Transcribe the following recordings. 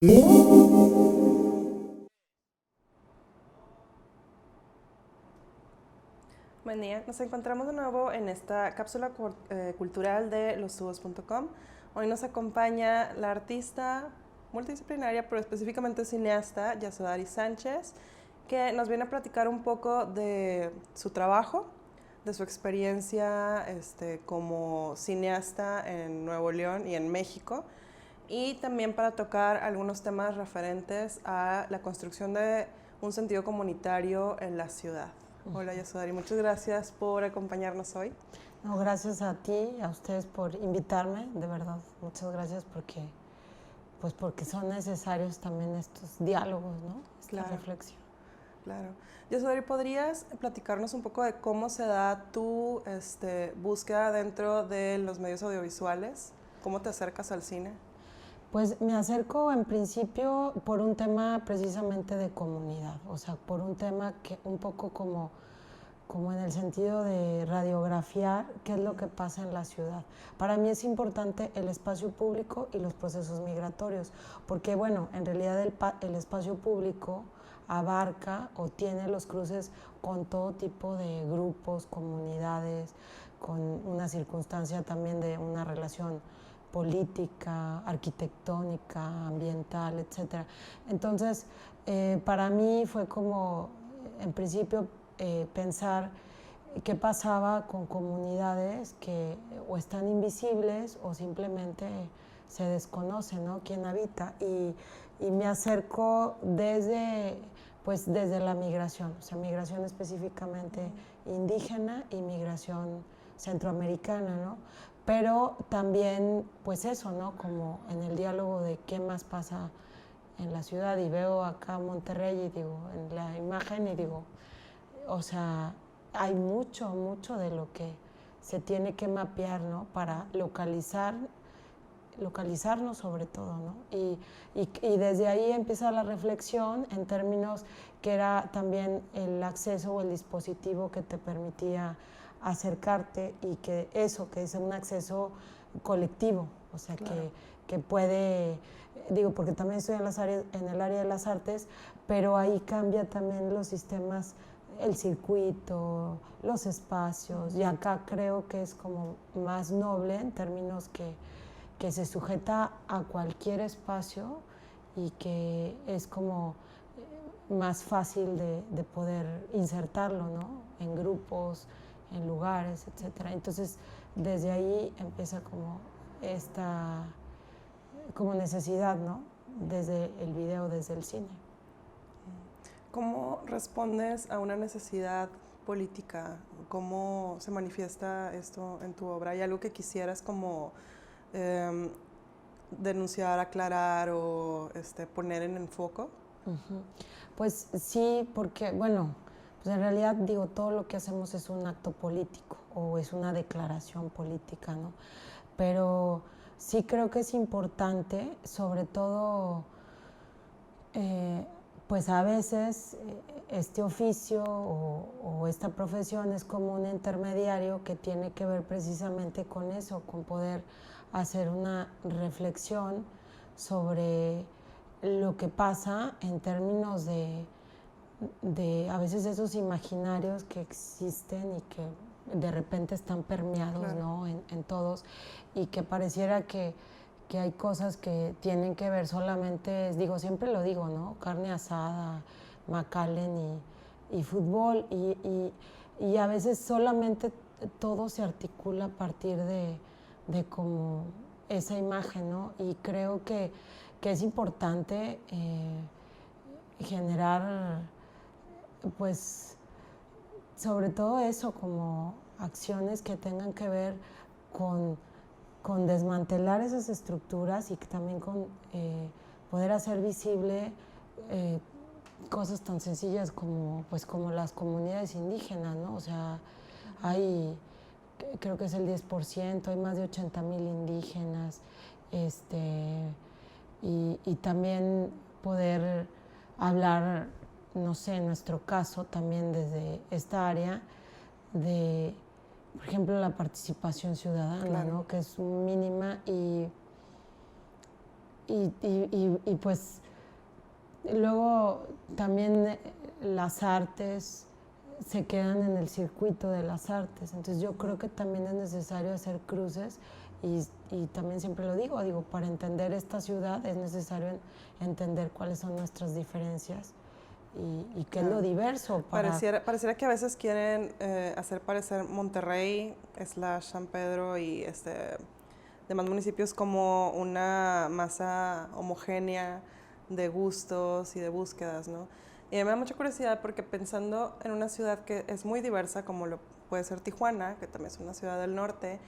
Buen día, nos encontramos de nuevo en esta cápsula cultural de lostubos.com. Hoy nos acompaña la artista multidisciplinaria, pero específicamente cineasta, Yasodari Sánchez, que nos viene a platicar un poco de su trabajo, de su experiencia como cineasta en Nuevo León y en México, y también para tocar algunos temas referentes a la construcción de un sentido comunitario en la ciudad. Hola Yasodari, muchas gracias por acompañarnos hoy. No, gracias a ti, a ustedes por invitarme, de verdad, muchas gracias porque son necesarios también estos diálogos, ¿no? Esta reflexión. Claro. Yasodari, ¿podrías platicarnos un poco de cómo se da tu búsqueda dentro de los medios audiovisuales? ¿Cómo te acercas al cine? Pues me acerco en principio por un tema precisamente de comunidad, o sea, por un tema que un poco como en el sentido de radiografiar qué es lo que pasa en la ciudad. Para mí es importante el espacio público y los procesos migratorios, porque bueno, en realidad el espacio público abarca o tiene los cruces con todo tipo de grupos, comunidades, con una circunstancia también de una relación política, arquitectónica, ambiental, etc. Entonces, para mí fue como, en principio, pensar qué pasaba con comunidades que o están invisibles o simplemente se desconoce, ¿no? Quién habita. Y me acerco desde la migración, o sea, migración específicamente indígena y migración centroamericana, ¿no? Pero también, pues eso, ¿no? Como en el diálogo de qué más pasa en la ciudad, y veo acá Monterrey y digo, en la imagen y digo, o sea, hay mucho de lo que se tiene que mapear, ¿no? Para localizarnos sobre todo, ¿no? Y desde ahí empieza la reflexión en términos que era también el acceso o el dispositivo que te permitía acercarte, y que eso, que es un acceso colectivo, o sea, claro, que puede, digo, porque también estoy en el área de las artes, pero ahí cambia también los sistemas, el circuito, los espacios, y acá creo que es como más noble en términos que se sujeta a cualquier espacio y que es como más fácil de poder insertarlo, ¿no? En grupos, en lugares, etc. Entonces, desde ahí empieza como esta como necesidad, ¿no? Desde el video, desde el cine. ¿Cómo respondes a una necesidad política? ¿Cómo se manifiesta esto en tu obra? ¿Hay algo que quisieras como denunciar, aclarar o poner en el foco? Pues sí, porque, bueno, pues en realidad digo, todo lo que hacemos es un acto político o es una declaración política, ¿no? Pero sí creo que es importante, sobre todo, pues a veces este oficio o esta profesión es como un intermediario que tiene que ver precisamente con eso, con poder hacer una reflexión sobre lo que pasa en términos de a veces esos imaginarios que existen y que de repente están permeados, claro, ¿no? en todos, y que pareciera que hay cosas que tienen que ver solamente, digo, siempre lo digo, ¿no? Carne asada, McAllen y fútbol, y a veces solamente todo se articula a partir de como esa imagen, ¿no? Y creo que es importante generar, pues, sobre todo eso, como acciones que tengan que ver con desmantelar esas estructuras y que también con poder hacer visible cosas tan sencillas como, pues, como las comunidades indígenas, ¿no? O sea, creo que es el 10%, hay más de 80,000 indígenas, y también poder hablar, no sé, en nuestro caso también desde esta área de, por ejemplo, la participación ciudadana, claro, ¿no? Que es mínima, y y pues luego también las artes se quedan en el circuito de las artes. Entonces yo creo que también es necesario hacer cruces y también siempre lo digo, para entender esta ciudad es necesario entender cuáles son nuestras diferencias y qué es lo diverso. Pareciera que a veces quieren hacer parecer Monterrey, San Pedro y demás municipios como una masa homogénea de gustos y de búsquedas, ¿no? Y a mí me da mucha curiosidad porque pensando en una ciudad que es muy diversa, como lo puede ser Tijuana, que también es una ciudad del norte,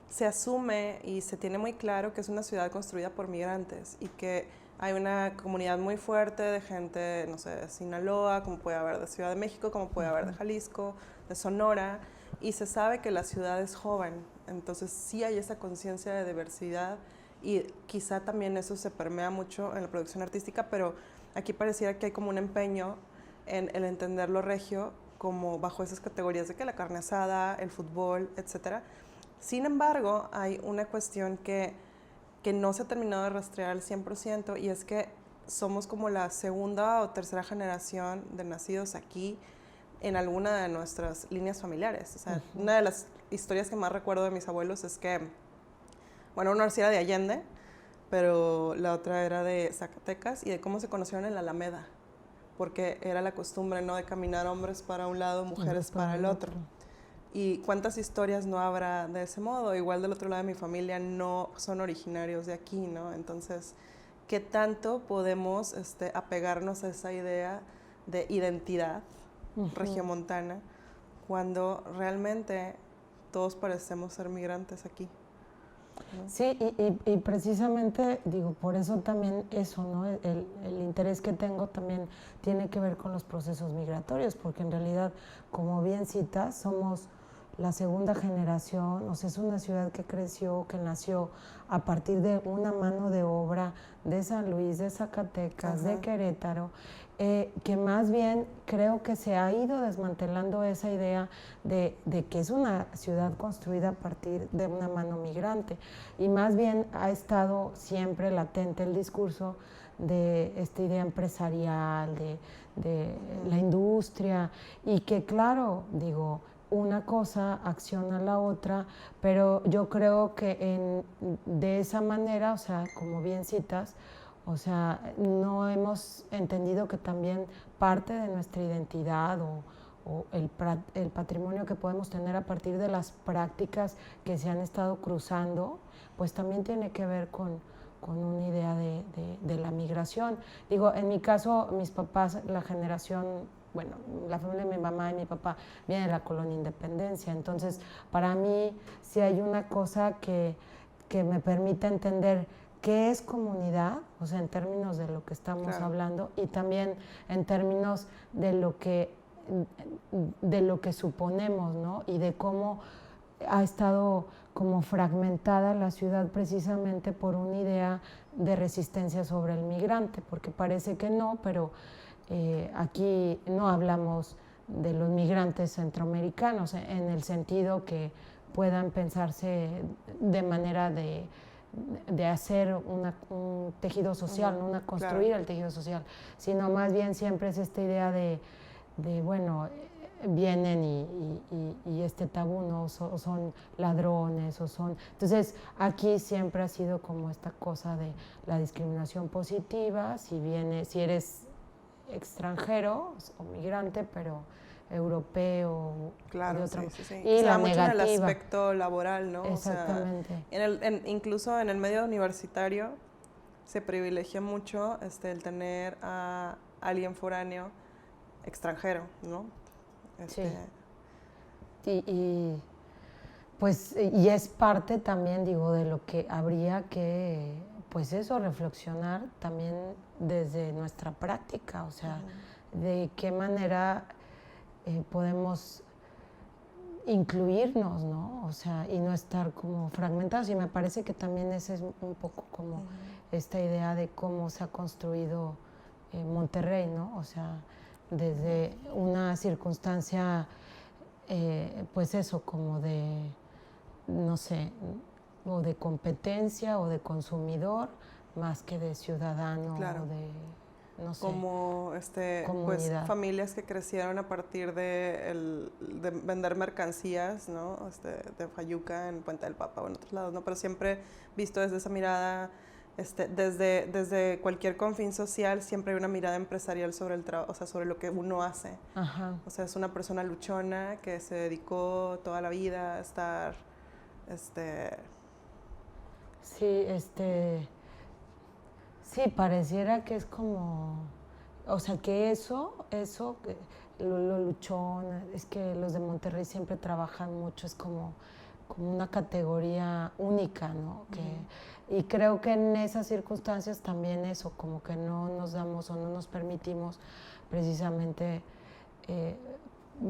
se asume y se tiene muy claro que es una ciudad construida por migrantes y que hay una comunidad muy fuerte de gente, no sé, de Sinaloa, como puede haber de Ciudad de México, como puede haber de Jalisco, de Sonora, y se sabe que la ciudad es joven, entonces sí hay esa conciencia de diversidad y quizá también eso se permea mucho en la producción artística, pero aquí pareciera que hay como un empeño en el entender lo regio como bajo esas categorías de que la carne asada, el fútbol, etcétera. Sin embargo, hay una cuestión que no se ha terminado de rastrear al 100% y es que somos como la segunda o tercera generación de nacidos aquí en alguna de nuestras líneas familiares. O sea, una de las historias que más recuerdo de mis abuelos es que, bueno, una era de Allende, pero la otra era de Zacatecas y de cómo se conocieron en la Alameda, porque era la costumbre, ¿no?, de caminar hombres para un lado, mujeres para el otro. Y cuántas historias no habrá de ese modo. Igual del otro lado de mi familia no son originarios de aquí, ¿no? Entonces, ¿qué tanto podemos apegarnos a esa idea de identidad regiomontana cuando realmente todos parecemos ser migrantes aquí? ¿No? Sí, y precisamente, digo, por eso también eso, ¿no? El interés que tengo también tiene que ver con los procesos migratorios, porque en realidad, como bien citas, somos la segunda generación, o sea, es una ciudad que creció, que nació a partir de una mano de obra de San Luis, de Zacatecas, de Querétaro, que más bien creo que se ha ido desmantelando esa idea de que es una ciudad construida a partir de una mano migrante, y más bien ha estado siempre latente el discurso de esta idea empresarial, de la industria, y que claro, digo, una cosa acciona la otra, pero yo creo que de esa manera, o sea, como bien citas, o sea, no hemos entendido que también parte de nuestra identidad o el patrimonio que podemos tener a partir de las prácticas que se han estado cruzando, pues también tiene que ver con una idea de la migración. Digo, en mi caso, mis papás, la generación, bueno, la familia de mi mamá y mi papá viene de la colonia Independencia, entonces para mí sí hay una cosa que me permite entender qué es comunidad, o sea, en términos de lo que estamos hablando, y también en términos de lo que suponemos, ¿no? Y de cómo ha estado como fragmentada la ciudad precisamente por una idea de resistencia sobre el migrante, porque parece que no, pero aquí no hablamos de los migrantes centroamericanos en el sentido que puedan pensarse de manera de hacer un tejido social, ¿no? Construir el tejido social, sino más bien siempre es esta idea de bueno, vienen y este tabú, ¿no? O son ladrones, o son... Entonces, aquí siempre ha sido como esta cosa de la discriminación positiva, si eres extranjero o migrante, pero europeo, claro, de otra sí. Y se la da mucho negativa. en el aspecto laboral, ¿no? Exactamente. O sea, incluso en el medio universitario se privilegia mucho el tener a alguien foráneo extranjero, ¿no? Sí. Pues, y es parte también, digo, de lo que habría que, pues eso, reflexionar también desde nuestra práctica, o sea, de qué manera podemos incluirnos, ¿no? O sea, y no estar como fragmentados. Y me parece que también ese es un poco como esta idea de cómo se ha construido Monterrey, ¿no? O sea, desde una circunstancia, pues eso, como de, no sé, o de competencia o de consumidor, más que de ciudadano claro. o de, no sé, como pues, comunidad. familias que crecieron a partir de vender mercancías, ¿no? De Fayuca en Puente del Papa o en otros lados, ¿no? Pero siempre visto desde esa mirada, desde cualquier confín social, siempre hay una mirada empresarial sobre el trabajo, o sea, sobre lo que uno hace. Ajá. O sea, es una persona luchona que se dedicó toda la vida a estar, Sí, sí, pareciera que es como, o sea, que lo luchón, es que los de Monterrey siempre trabajan mucho, es como una categoría única, ¿no? Y creo que en esas circunstancias también eso, como que no nos damos o no nos permitimos precisamente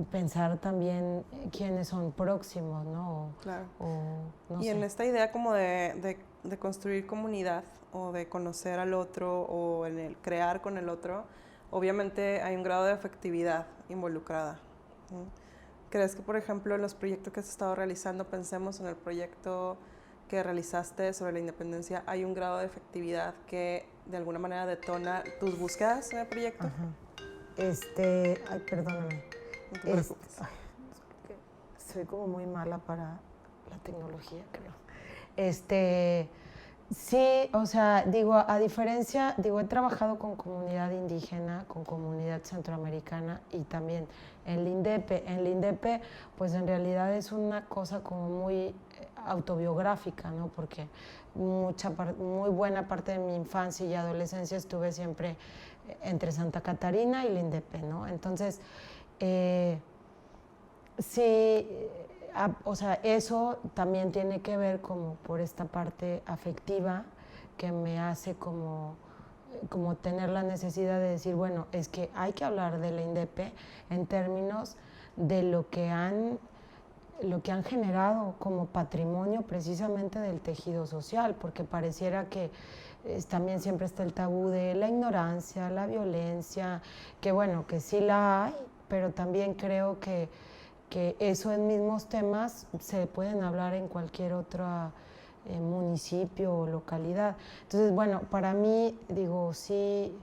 pensar también quiénes son próximos, ¿no? claro. No y sé. en esta idea como de construir comunidad o de conocer al otro o en el crear con el otro, obviamente hay un grado de afectividad involucrada. ¿Crees que, por ejemplo, en los proyectos que has estado realizando, pensemos en el proyecto que realizaste sobre la independencia, hay un grado de afectividad que de alguna manera detona tus búsquedas en el proyecto? Ajá. Ay, perdóname. No te preocupes. Soy como muy mala para la tecnología, creo. Sí, o sea, digo, a diferencia, he trabajado con comunidad indígena, con comunidad centroamericana y también en la INDEP. En la INDEP, pues en realidad es una cosa como muy autobiográfica, ¿no? Porque muy buena parte de mi infancia y adolescencia estuve siempre entre Santa Catarina y la INDEP, ¿no? Entonces, sí, o sea, eso también tiene que ver como por esta parte afectiva que me hace como tener la necesidad de decir, bueno, es que hay que hablar de la INDEP en términos de lo que han generado como patrimonio precisamente del tejido social, porque pareciera que también siempre está el tabú de la ignorancia, la violencia, que bueno, que sí la hay, pero también creo que eso en mismos temas se pueden hablar en cualquier otro municipio o localidad. Entonces, bueno, para mí, digo, sí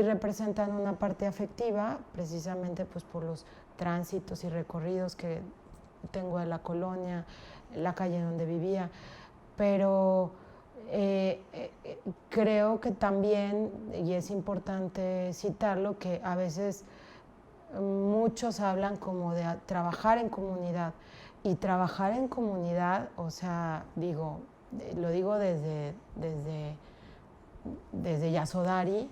representan una parte afectiva, precisamente pues por los tránsitos y recorridos que tengo de la colonia, la calle donde vivía, pero creo que también, y es importante citarlo, que a veces muchos hablan como de trabajar en comunidad, y trabajar en comunidad, o sea, lo digo desde Yasodari,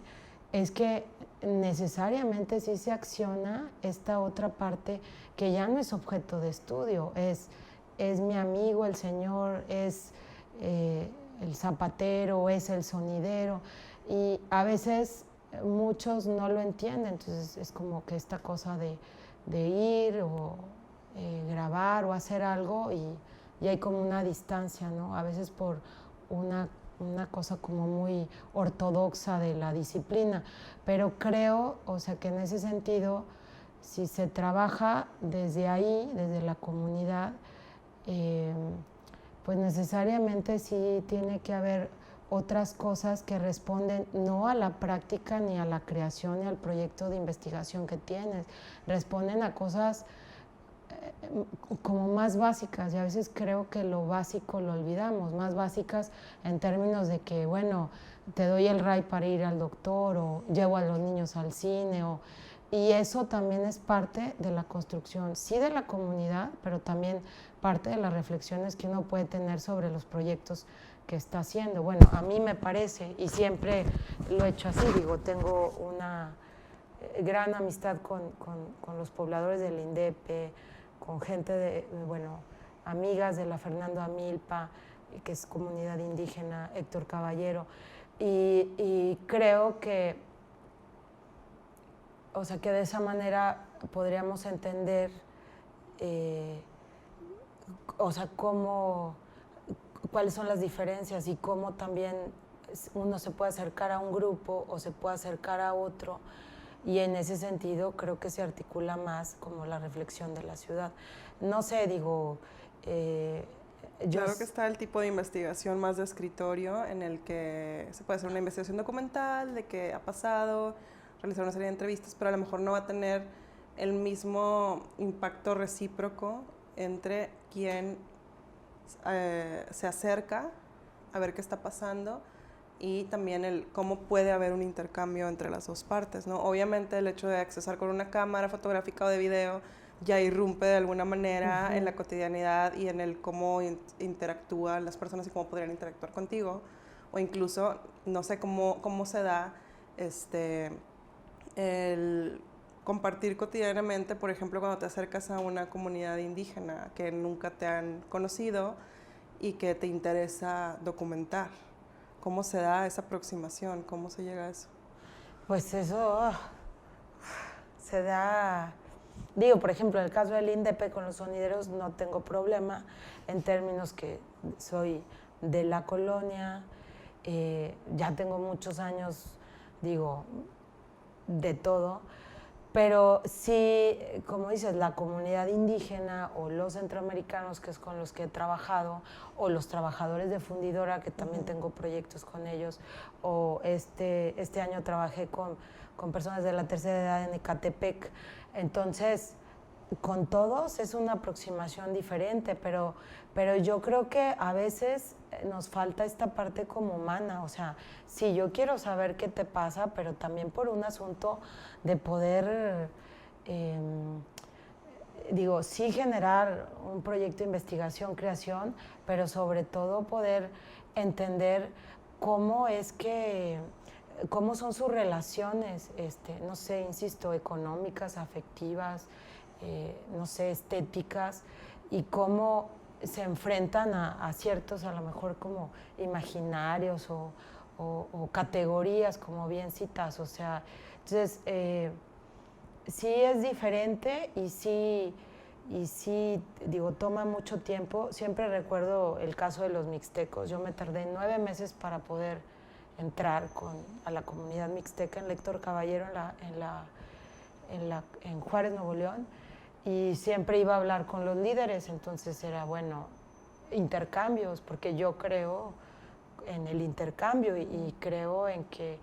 es que necesariamente sí se acciona esta otra parte que ya no es objeto de estudio, es mi amigo el señor, es el zapatero, es el sonidero, y a veces muchos no lo entienden, entonces es como que esta cosa de ir o grabar o hacer algo y hay como una distancia, ¿no? A veces por una cosa como muy ortodoxa de la disciplina, pero creo, o sea, que en ese sentido, si se trabaja desde ahí, desde la comunidad, pues necesariamente sí tiene que haber otras cosas que responden no a la práctica ni a la creación ni al proyecto de investigación que tienes, responden a cosas como más básicas, y a veces creo que lo básico lo olvidamos, más básicas en términos de que, bueno, te doy el RAI para ir al doctor o llevo a los niños al cine, y eso también es parte de la construcción, sí de la comunidad, pero también parte de las reflexiones que uno puede tener sobre los proyectos que está haciendo. Bueno, a mí me parece, y siempre lo he hecho así, tengo una gran amistad con los pobladores del INDEP, con gente amigas de la Fernando Amilpa, que es comunidad indígena, Héctor Caballero, y creo que, o sea, que de esa manera podríamos entender, o sea, cuáles son las diferencias y cómo también uno se puede acercar a un grupo o se puede acercar a otro. Y en ese sentido creo que se articula más como la reflexión de la ciudad. No sé, Claro que está el tipo de investigación más de escritorio en el que se puede hacer una investigación documental de qué ha pasado, realizar una serie de entrevistas, pero a lo mejor no va a tener el mismo impacto recíproco entre quien se acerca a ver qué está pasando y también el cómo puede haber un intercambio entre las dos partes, ¿no? Obviamente el hecho de accesar con una cámara fotográfica o de video ya irrumpe de alguna manera en la cotidianidad y en el cómo interactúan las personas y cómo podrían interactuar contigo, o incluso, no sé cómo se da el compartir cotidianamente, por ejemplo, cuando te acercas a una comunidad indígena que nunca te han conocido y que te interesa documentar. ¿Cómo se da esa aproximación? ¿Cómo se llega a eso? Pues eso se da, digo, por ejemplo, en el caso del INDEP con los sonideros no tengo problema en términos que soy de la colonia, ya tengo muchos años, digo, de todo, pero sí, como dices, la comunidad indígena o los centroamericanos, que es con los que he trabajado, o los trabajadores de fundidora, que también tengo proyectos con ellos, o este año trabajé con personas de la tercera edad en Ecatepec. Entonces, con todos es una aproximación diferente, pero yo creo que a veces nos falta esta parte como humana, o sea, sí, yo quiero saber qué te pasa, pero también por un asunto de poder, digo, sí generar un proyecto de investigación, creación, pero sobre todo poder entender cómo es que, cómo son sus relaciones, no sé, insisto, económicas, afectivas, no sé, estéticas, y cómo se enfrentan a ciertos, a lo mejor como imaginarios o categorías, como bien citas, o sea, entonces sí es diferente y sí, digo, toma mucho tiempo. Siempre recuerdo el caso de los mixtecos. Yo me tardé 9 meses para poder entrar a la comunidad mixteca en Lector Caballero en Juárez, Nuevo León, y siempre iba a hablar con los líderes, entonces era, bueno, intercambios, porque yo creo en el intercambio y creo en que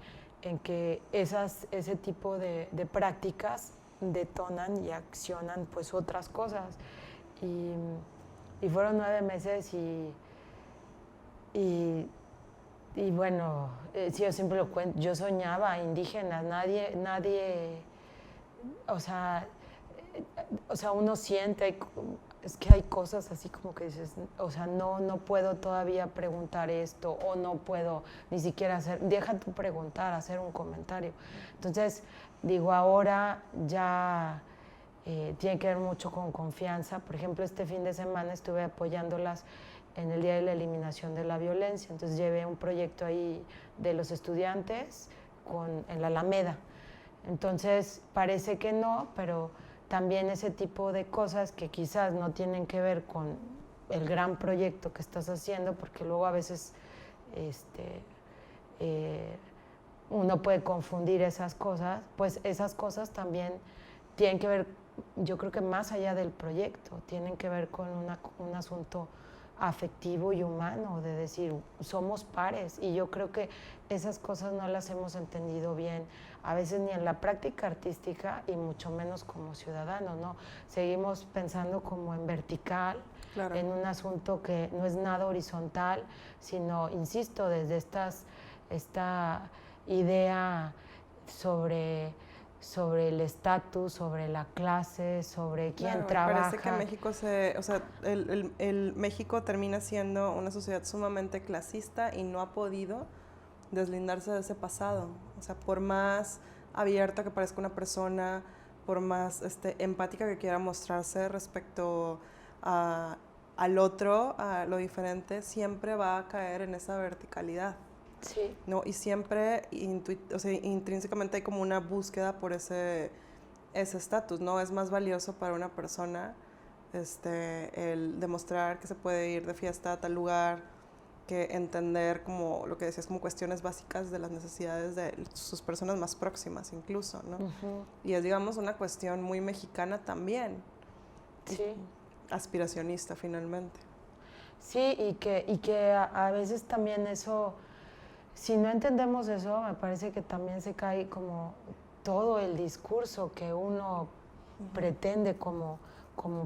ese tipo de prácticas detonan y accionan pues otras cosas. Y fueron 9 meses y bueno, sí, yo siempre lo cuento, yo soñaba indígenas, nadie, o sea, uno siente, es que hay cosas así como que dices, o sea, no puedo todavía preguntar esto, o no puedo ni siquiera deja tú preguntar, hacer un comentario. Entonces, digo, ahora ya tiene que ver mucho con confianza. Por ejemplo, este fin de semana estuve apoyándolas en el Día de la Eliminación de la Violencia, entonces llevé un proyecto ahí de los estudiantes en la Alameda. Entonces, parece que no, pero también ese tipo de cosas que quizás no tienen que ver con el gran proyecto que estás haciendo, porque luego a veces uno puede confundir esas cosas, pues esas cosas también tienen que ver, yo creo que más allá del proyecto, tienen que ver con un asunto afectivo y humano, de decir, somos pares, y yo creo que esas cosas no las hemos entendido bien, a veces ni en la práctica artística y mucho menos como ciudadanos, ¿no? Seguimos pensando como en vertical, claro, en un asunto que no es nada horizontal, sino, insisto, desde esta idea sobre el estatus, sobre la clase, sobre quién, claro, trabaja. Parece que México el México termina siendo una sociedad sumamente clasista y no ha podido deslindarse de ese pasado. O sea, por más abierta que parezca una persona, por más empática que quiera mostrarse respecto al otro, a lo diferente, siempre va a caer en esa verticalidad. Sí. ¿No? Y siempre intrínsecamente hay como una búsqueda por ese estatus, ¿no? Es más valioso para una persona el demostrar que se puede ir de fiesta a tal lugar, que entender, como lo que decías, como cuestiones básicas de las necesidades de sus personas más próximas incluso, ¿no? Y es, digamos, una cuestión muy mexicana también. Sí. Aspiracionista finalmente. Sí, y que a veces también eso, si no entendemos eso, me parece que también se cae como todo el discurso que uno pretende como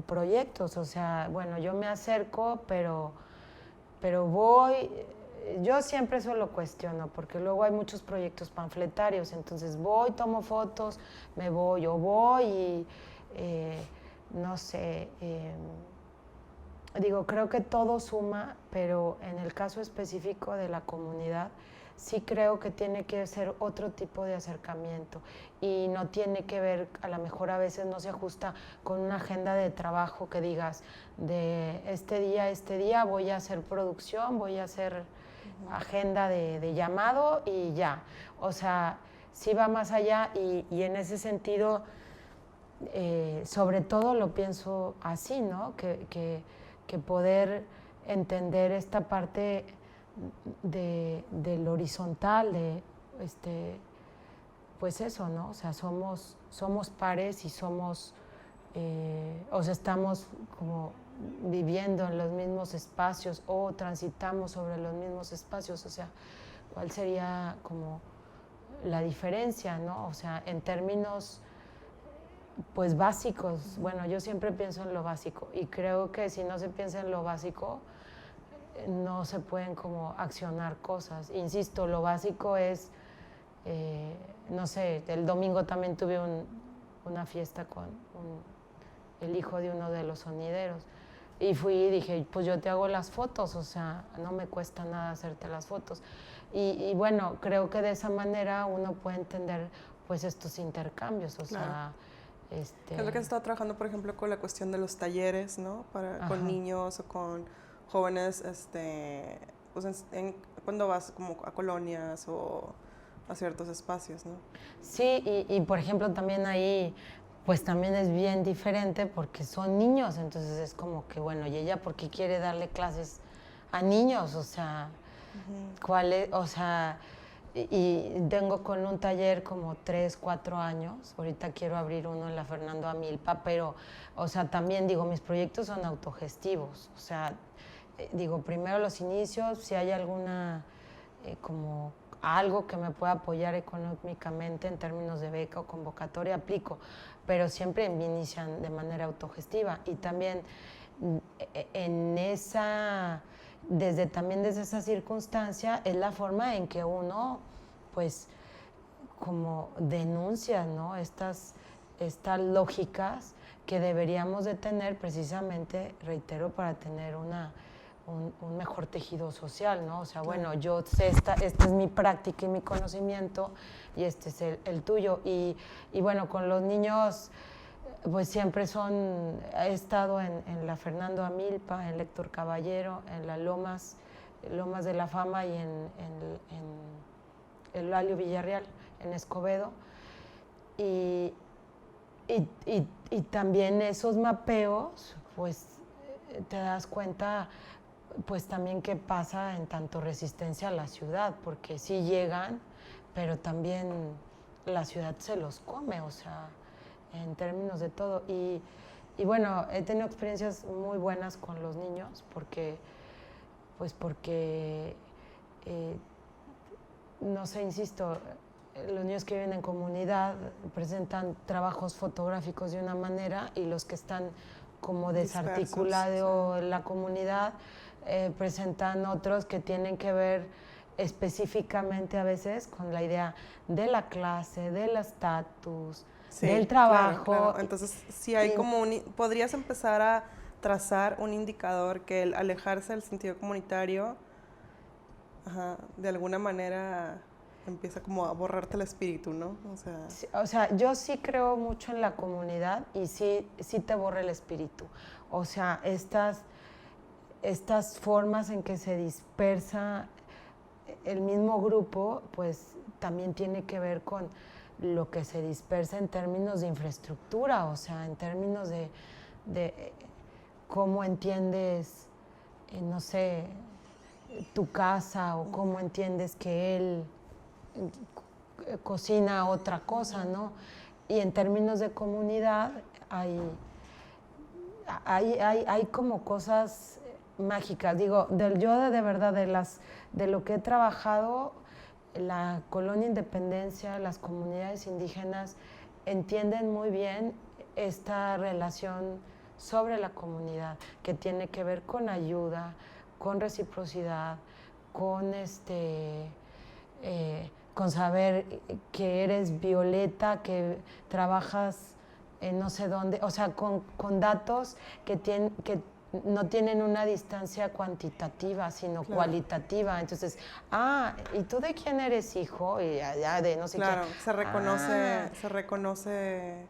proyectos. O sea, bueno, yo me acerco, pero voy, yo siempre eso lo cuestiono, porque luego hay muchos proyectos panfletarios, entonces voy, tomo fotos, me voy, o voy y no sé, digo, creo que todo suma, pero en el caso específico de la comunidad, sí creo que tiene que ser otro tipo de acercamiento y no tiene que ver, a lo mejor a veces no se ajusta con una agenda de trabajo que digas, de este día voy a hacer producción, voy a hacer agenda de llamado y ya. O sea, sí va más allá y en ese sentido, sobre todo lo pienso así, ¿no? Que poder entender esta parte del horizontal, pues eso, ¿no? O sea, somos pares y o sea, estamos como viviendo en los mismos espacios o transitamos sobre los mismos espacios, o sea, ¿cuál sería como la diferencia, ¿no? O sea, en términos pues básicos. Bueno, yo siempre pienso en lo básico y creo que si no se piensa en lo básico, no se pueden como accionar cosas. Insisto, lo básico es, no sé, el domingo también tuve una fiesta con el hijo de uno de los sonideros y fui y dije, pues yo te hago las fotos, o sea, no me cuesta nada hacerte las fotos. Y bueno, creo que de esa manera uno puede entender pues estos intercambios, o Claro. sea, Es lo que se está trabajando, por ejemplo, con la cuestión de los talleres, ¿no? Con niños o con jóvenes, pues cuando vas como a colonias o a ciertos espacios, ¿no? Sí, y por ejemplo también ahí, pues también es bien diferente porque son niños, entonces es como que, bueno, ¿y ella por qué quiere darle clases a niños? O sea, ¿cuál es? O sea, y tengo con un taller como 3, 4 años, ahorita quiero abrir uno en la Fernando Amilpa, pero, o sea, también digo, mis proyectos son autogestivos, o sea, digo, primero los inicios, si hay alguna como algo que me pueda apoyar económicamente en términos de beca o convocatoria, aplico, pero siempre me inician de manera autogestiva y también en esa, desde esa circunstancia es la forma en que uno pues como denuncia, ¿no? Estas lógicas que deberíamos de tener precisamente, reitero, para tener un mejor tejido social, ¿no? O sea, bueno, yo sé, esta es mi práctica y mi conocimiento y este es el tuyo. Y bueno, con los niños, pues siempre he estado en la Fernando Amilpa, en Héctor Caballero, en la Lomas de la Fama y en el Eulalia Villarreal, en Escobedo. Y también esos mapeos, pues te das cuenta pues también qué pasa en tanto resistencia a la ciudad, porque sí llegan, pero también la ciudad se los come, o sea, en términos de todo. Y bueno, he tenido experiencias muy buenas con los niños, porque no sé, insisto, los niños que viven en comunidad presentan trabajos fotográficos de una manera y los que están como desarticulados en la comunidad presentan otros que tienen que ver específicamente a veces con la idea de la clase, del estatus, del trabajo. Claro. Entonces, si hay podrías empezar a trazar un indicador que el alejarse del sentido comunitario, de alguna manera empieza como a borrarte el espíritu, ¿no? O sea, yo sí creo mucho en la comunidad y sí te borra el espíritu. O sea, estas formas en que se dispersa el mismo grupo, pues también tiene que ver con lo que se dispersa en términos de infraestructura, o sea, en términos de cómo entiendes, no sé, tu casa o cómo entiendes que él cocina otra cosa, ¿no? Y en términos de comunidad hay como cosas mágicas. Digo, yo de verdad, de lo que he trabajado, la Colonia Independencia, las comunidades indígenas entienden muy bien esta relación sobre la comunidad, que tiene que ver con ayuda, con reciprocidad, con con saber que eres Violeta, que trabajas en no sé dónde, o sea, con datos que no tienen una distancia cuantitativa, sino cualitativa. Entonces, ¿y tú de quién eres hijo? Y ya de no sé quién. Claro, se reconoce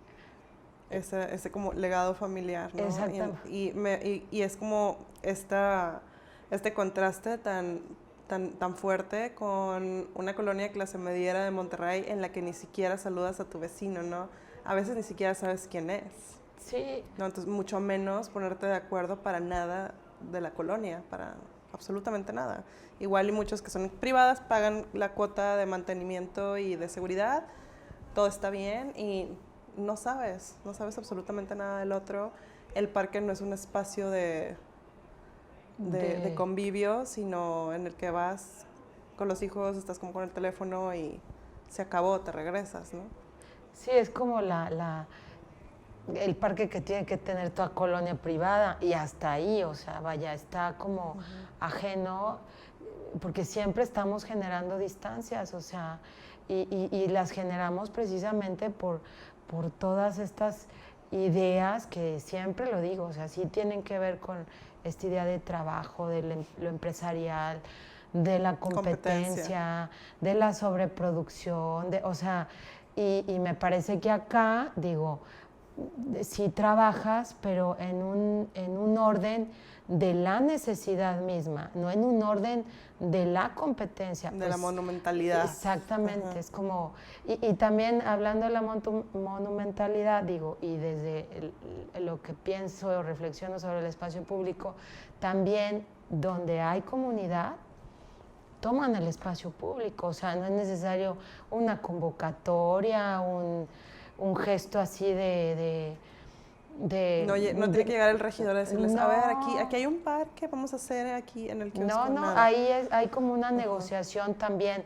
ese como legado familiar, ¿no? Exactamente. Y es como este contraste tan fuerte con una colonia de clase mediera de Monterrey en la que ni siquiera saludas a tu vecino, ¿no? A veces ni siquiera sabes quién es. Sí. No, entonces mucho menos ponerte de acuerdo para nada de la colonia, para absolutamente nada. Igual y muchos que son privadas pagan la cuota de mantenimiento y de seguridad, todo está bien y no sabes absolutamente nada del otro. El parque no es un espacio de convivio, sino en el que vas con los hijos, estás como con el teléfono y se acabó, te regresas, ¿no? Sí, es como el parque que tiene que tener toda colonia privada y hasta ahí, o sea, vaya, está como ajeno, porque siempre estamos generando distancias, o sea, y las generamos precisamente por todas estas ideas que siempre lo digo, o sea, sí tienen que ver con esta idea de trabajo, de lo empresarial, de la competencia, de la sobreproducción, o sea, y me parece que acá, digo, sí trabajas, pero en un orden de la necesidad misma, no en un orden de la competencia. De la monumentalidad. Exactamente, es como, y también hablando de la monumentalidad, digo, y desde lo que pienso o reflexiono sobre el espacio público, también donde hay comunidad, toman el espacio público, o sea, no es necesario una convocatoria, un gesto así No tiene que llegar el regidor a decirles, a ver, aquí hay un parque, vamos a hacer aquí en el kiosco. No, ahí hay como una negociación también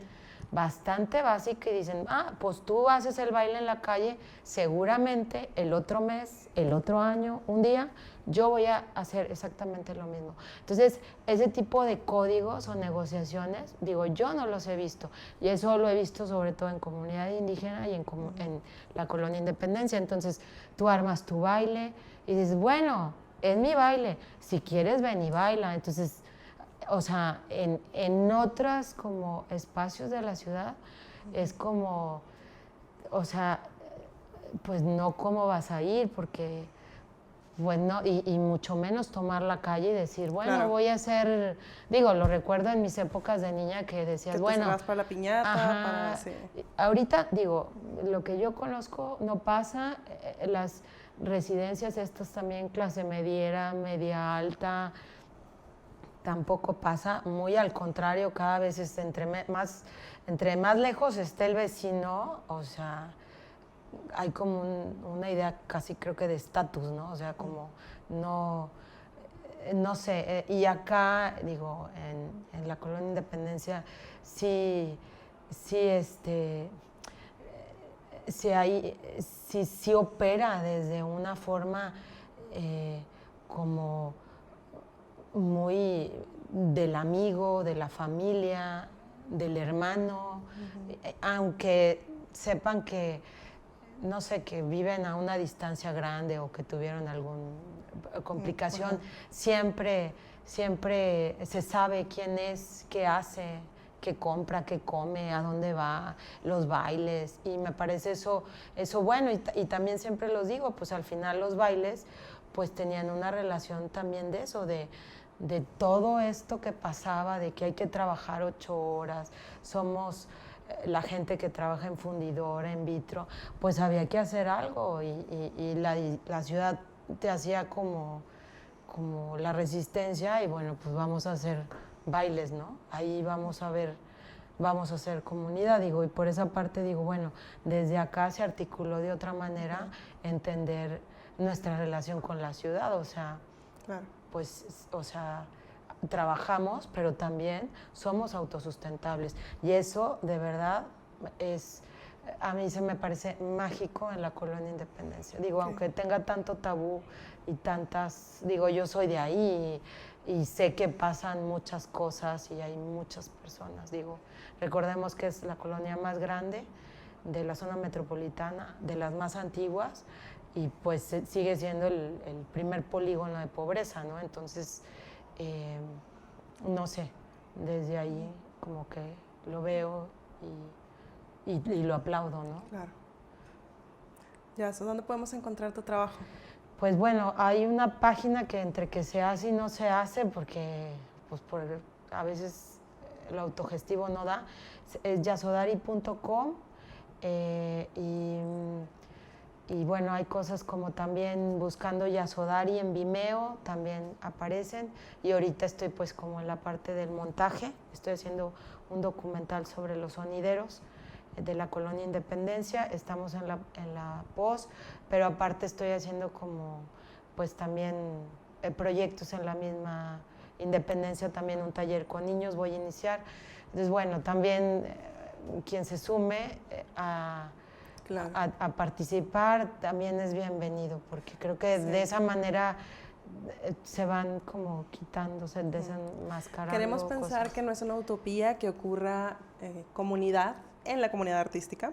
bastante básica y dicen, pues tú haces el baile en la calle, seguramente el otro mes, el otro año, un día, yo voy a hacer exactamente lo mismo. Entonces, ese tipo de códigos o negociaciones, digo, yo no los he visto, y eso lo he visto sobre todo en comunidad indígena y en la Colonia Independencia. Entonces, tú armas tu baile y dices, bueno, es mi baile, si quieres ven y baila. Entonces, o sea, en otros como espacios de la ciudad es como, o sea, pues no cómo vas a ir, porque, bueno, y mucho menos tomar la calle y decir, bueno, claro, voy a hacer, digo, lo recuerdo en mis épocas de niña que decías, que bueno. te para la piñata, sí. Ahorita, digo, lo que yo conozco no pasa, las residencias estas también, clase mediera, media alta, tampoco pasa, muy al contrario, cada vez entre más lejos esté el vecino, o sea, hay como una idea casi creo que de estatus, ¿no? O sea, como no sé, y acá, digo, en la Colonia Independencia, sí opera desde una forma como muy del amigo, de la familia, del hermano, aunque sepan que, no sé, que viven a una distancia grande o que tuvieron alguna complicación, siempre se sabe quién es, qué hace, qué compra, qué come, a dónde va, los bailes, y me parece eso bueno, y también siempre los digo, pues al final los bailes pues tenían una relación también de eso, de todo esto que pasaba, de que hay que trabajar 8 horas, somos la gente que trabaja en fundidora, en vitro, pues había que hacer algo y la ciudad te hacía como la resistencia y bueno, pues vamos a hacer bailes, ¿no? Ahí vamos a hacer comunidad, digo, y por esa parte digo, bueno, desde acá se articuló de otra manera entender nuestra relación con la ciudad, o sea, claro, pues, o sea, trabajamos, pero también somos autosustentables. Y eso, de verdad, a mí se me parece mágico en la Colonia Independencia. Digo, aunque tenga tanto tabú y tantas, digo, yo soy de ahí y sé que pasan muchas cosas y hay muchas personas. Digo, recordemos que es la colonia más grande de la zona metropolitana, de las más antiguas, y pues sigue siendo el primer polígono de pobreza, ¿no? Entonces, no sé, desde ahí como que lo veo y lo aplaudo, ¿no? Claro. Ya, ¿dónde podemos encontrar tu trabajo? Pues bueno, hay una página que entre que se hace y no se hace, porque pues a veces lo autogestivo no da, es yasodari.com, y bueno, hay cosas como también buscando Yasodari en Vimeo, también aparecen, y ahorita estoy pues como en la parte del montaje, estoy haciendo un documental sobre los sonideros de la Colonia Independencia, estamos en la post, pero aparte estoy haciendo como pues también proyectos en la misma Independencia, también un taller con niños voy a iniciar, entonces bueno, también quien se sume Claro. a participar también es bienvenido, porque creo que de esa manera se van como quitándose, desenmascarando. Queremos pensar cosas. que no es una utopía que ocurra comunidad en la comunidad artística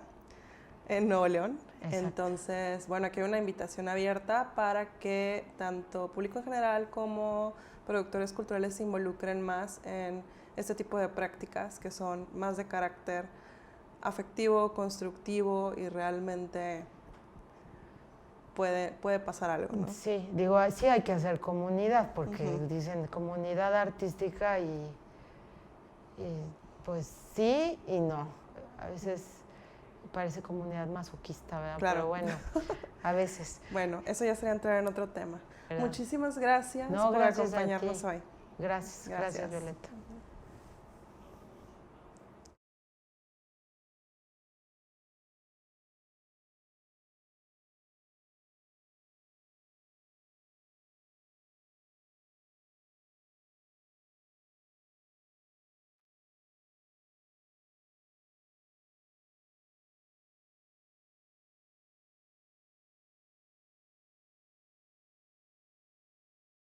en Nuevo León. Exacto. Entonces, bueno, aquí hay una invitación abierta para que tanto público en general como productores culturales se involucren más en este tipo de prácticas que son más de carácter afectivo, constructivo y realmente puede pasar algo, ¿no? Sí, digo, sí hay que hacer comunidad, porque dicen comunidad artística y pues sí y no. A veces parece comunidad masoquista, ¿verdad? Claro. Pero bueno, a veces. Bueno, eso ya sería entrar en otro tema. ¿Verdad? Muchísimas gracias por gracias acompañarnos hoy. Gracias, Violeta.